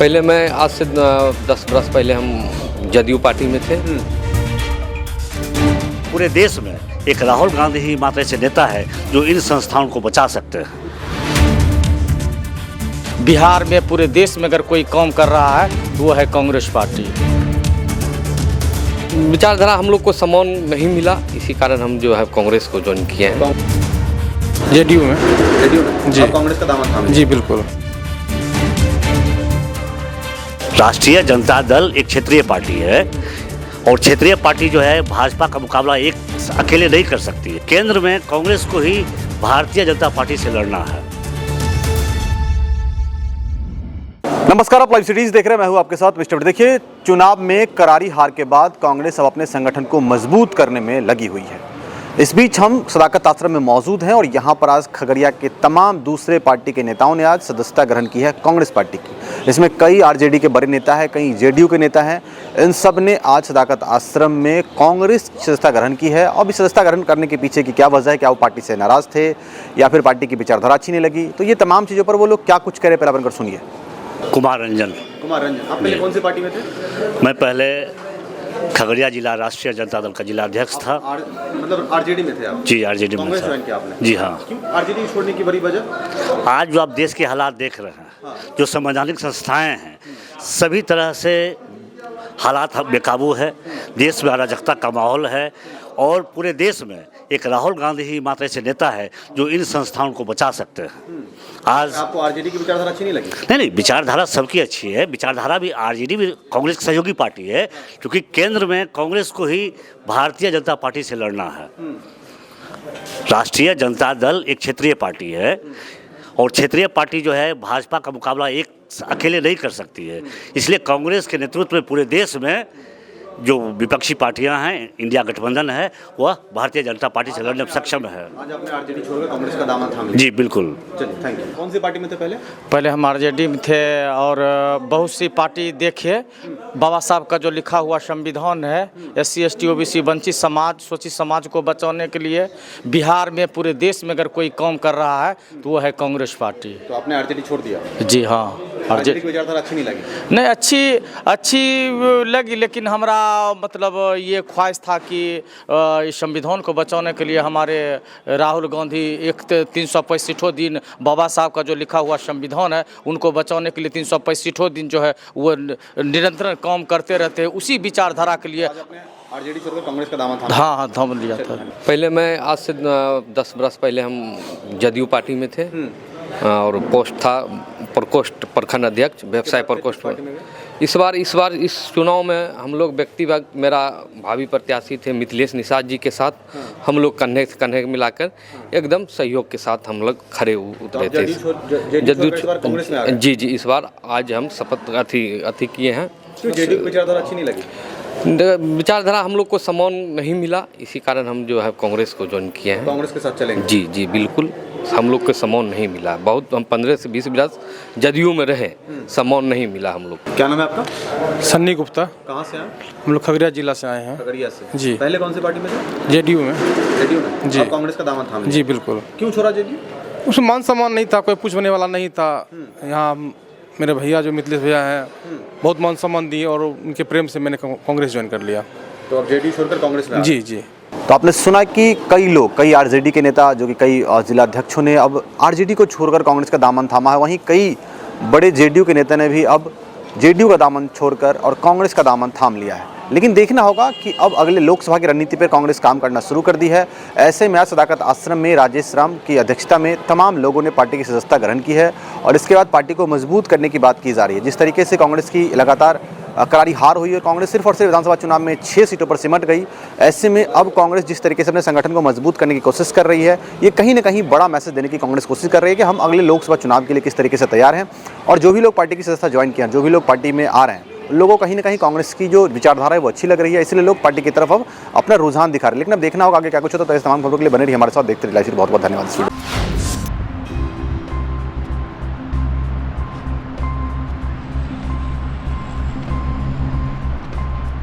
पहले मैं आज से 10 बरस पहले हम जदयू पार्टी में थे। पूरे देश में एक राहुल गांधी ही मात्र ऐसे नेता है जो इन संस्थाओं को बचा सकते हैं। बिहार में पूरे देश में अगर कोई काम कर रहा है तो वो है कांग्रेस पार्टी। विचारधारा हम लोग को समान नहीं मिला, इसी कारण हम जो है कांग्रेस को ज्वाइन किए हैं। जेडीयू में जी। कांग्रेस का दामन थामे जी बिल्कुल। राष्ट्रीय जनता दल एक क्षेत्रीय पार्टी है और क्षेत्रीय पार्टी जो है भाजपा का मुकाबला एक अकेले नहीं कर सकती है। केंद्र में कांग्रेस को ही भारतीय जनता पार्टी से लड़ना है। नमस्कार, आप लाइव सिटीज देख रहे हैं। मैं हूं आपके साथ मिस्टर। देखिए, चुनाव में करारी हार के बाद कांग्रेस अब अपने संगठन को मजबूत करने में लगी हुई है। इस बीच हम सदाकत आश्रम में मौजूद हैं और यहां पर आज खगड़िया के तमाम दूसरे पार्टी के नेताओं ने आज सदस्यता ग्रहण की है कांग्रेस पार्टी की। इसमें कई आरजेडी के बड़े नेता हैं, कई जेडीयू के नेता हैं। इन सब ने आज सदाकत आश्रम में कांग्रेस सदस्यता ग्रहण की है। अब इस सदस्यता ग्रहण करने के पीछे की क्या वजह है? क्या वो पार्टी से नाराज थे या फिर पार्टी की विचारधारा अच्छी नहीं लगी? तो ये तमाम चीज़ों पर वो लोग क्या कुछ कह रहे, पहला बनकर सुनिए। कुमार रंजन। आप पहले कौन सी पार्टी में थे? मैं पहले खगड़िया जिला राष्ट्रीय जनता दल का जिला अध्यक्ष था। मतलब आरजेडी में थे आप? जी, आरजेडी में कांग्रेस था। ज्वाइन किया आपने? जी हाँ। क्यों आरजेडी छोड़ने की बड़ी वजह? आज जो आप देश के हालात देख रहे हैं, जो संवैधानिक संस्थाएं हैं, सभी तरह से हालात बेकाबू है। देश में अराजकता का माहौल है और पूरे देश में एक राहुल गांधी ही मात्र ऐसे नेता है जो इन संस्थाओं को बचा सकते हैं। आज आपको आरजेडी की विचारधारा अच्छी नहीं लगी? नहीं, विचारधारा सबकी अच्छी है। विचारधारा भी आरजेडी भी कांग्रेस की सहयोगी पार्टी है, क्योंकि केंद्र में कांग्रेस को ही भारतीय जनता पार्टी से लड़ना है। राष्ट्रीय जनता दल एक क्षेत्रीय पार्टी है और क्षेत्रीय पार्टी जो है भाजपा का मुकाबला एक अकेले नहीं कर सकती है। इसलिए कांग्रेस के नेतृत्व में पूरे देश में जो विपक्षी पार्टियां हैं, इंडिया गठबंधन है, वह भारतीय जनता पार्टी से लड़ने में सक्षम है। आज आपने आरजेडी छोड़कर कांग्रेस का दामन थाम लिया? जी बिल्कुल। चलिए, थैंक यू। कौन सी पार्टी में थे पहले? पहले हम आरजेडी में थे और बहुत सी पार्टी देखिए। बाबा साहब का जो लिखा हुआ संविधान है, SC ST OBC वंचित समाज, शोषित समाज को बचाने के लिए बिहार में पूरे देश में अगर कोई काम कर रहा है तो वो है कांग्रेस पार्टी। तो आपने आरजेडी छोड़ दिया? जी हाँ। आरजेडी की विचारधारा अच्छी नहीं लगी? नहीं, अच्छी लगी, लेकिन हमारा मतलब ये ख्वाहिश था कि इस संविधान को बचाने के लिए हमारे राहुल गांधी 365 दिन बाबा साहब का जो लिखा हुआ संविधान है उनको बचाने के लिए 365 दिन जो है वो निरंतर काम करते रहते हैं। उसी विचारधारा के लिए आरजेडी छोड़कर कांग्रेस का दामन थाम? हाँ थाम लिया था। पहले मैं आज से 10 बरस पहले हम जदयू पार्टी में थे और पोस्ट था प्रकोष्ठ प्रखंड अध्यक्ष, व्यवसाय प्रकोष्ठ में। इस बार इस चुनाव में हम लोग व्यक्तिगत, मेरा भावी प्रत्याशी थे मिथिलेश निषाद जी के साथ हम लोग कंधे से कंधे मिलाकर एकदम सहयोग के साथ हम लोग खड़े उतरे थे। जदयू जी इस बार आज हम शपथ अथी किए हैं। जेडीयू की विचारधारा अच्छी नहीं लगी? विचारधारा हम लोग को समान नहीं मिला, इसी कारण हम जो है कांग्रेस को ज्वाइन किए हैं। कांग्रेस के साथ चलेंगे? जी बिल्कुल। हम लोग को समान नहीं मिला। बहुत हम 15 से 20 बरस जदयू में रहे, समान नहीं मिला हम लोग। क्या नाम है आपका? सन्नी गुप्ता। कहाँ से हैं? हम लोग खगड़िया जिला से आए हैं। खगड़िया से? जी। पहले कौन सी पार्टी में थे? जेडीयू में। जेडीयू में जी। आप कांग्रेस का दामन थाम? जी बिल्कुल। क्यों छोड़ा जेडीयू? उसमें मान सम्मान नहीं था, कोई पूछने वाला नहीं था। यहाँ मेरे भैया जो मिथिलेश भैया हैं बहुत मान सम्मान दिए और उनके प्रेम से मैंने कांग्रेस ज्वाइन कर लिया। तो अब जेडीयू छोड़कर कांग्रेस में? जी। तो आपने सुना कि कई आरजेडी के नेता, जो कि कई जिला अध्यक्षों ने अब आरजेडी को छोड़कर कांग्रेस का दामन थामा है। वहीं कई बड़े जेडीयू के नेता ने भी अब जेडीयू का दामन छोड़कर और कांग्रेस का दामन थाम लिया है। लेकिन देखना होगा कि अब अगले लोकसभा की रणनीति पर कांग्रेस काम करना शुरू कर दी है। ऐसे में आज सदाकत आश्रम में राजेश राम की अध्यक्षता में तमाम लोगों ने पार्टी की सदस्यता ग्रहण की है और इसके बाद पार्टी को मजबूत करने की बात की जा रही है। जिस तरीके से कांग्रेस की लगातार करारी हार हुई और कांग्रेस सिर्फ और सिर्फ विधानसभा चुनाव में 6 सीटों पर सिमट गई, ऐसे में अब कांग्रेस जिस तरीके से अपने संगठन को मजबूत करने की कोशिश कर रही है, ये कहीं ना कहीं बड़ा मैसेज देने की कांग्रेस कोशिश कर रही है कि हम अगले लोकसभा चुनाव के लिए किस तरीके से तैयार हैं। और जो भी लोग पार्टी की सदस्यता ज्वाइन किए हैं, जो भी लोग पार्टी में आ रहे हैं, लोगों को कहीं ना कहीं कांग्रेस की जो विचारधारा है वो अच्छी लग रही है, इसलिए लोग पार्टी की तरफ अब अपना रुझान दिखा रहे हैं। लेकिन अब देखना होगा आगे क्या कुछ होता है। तो इस तमाम खबरों के लिए बने रहिए हमारे साथ, देखते रहिए। बहुत बहुत धन्यवाद।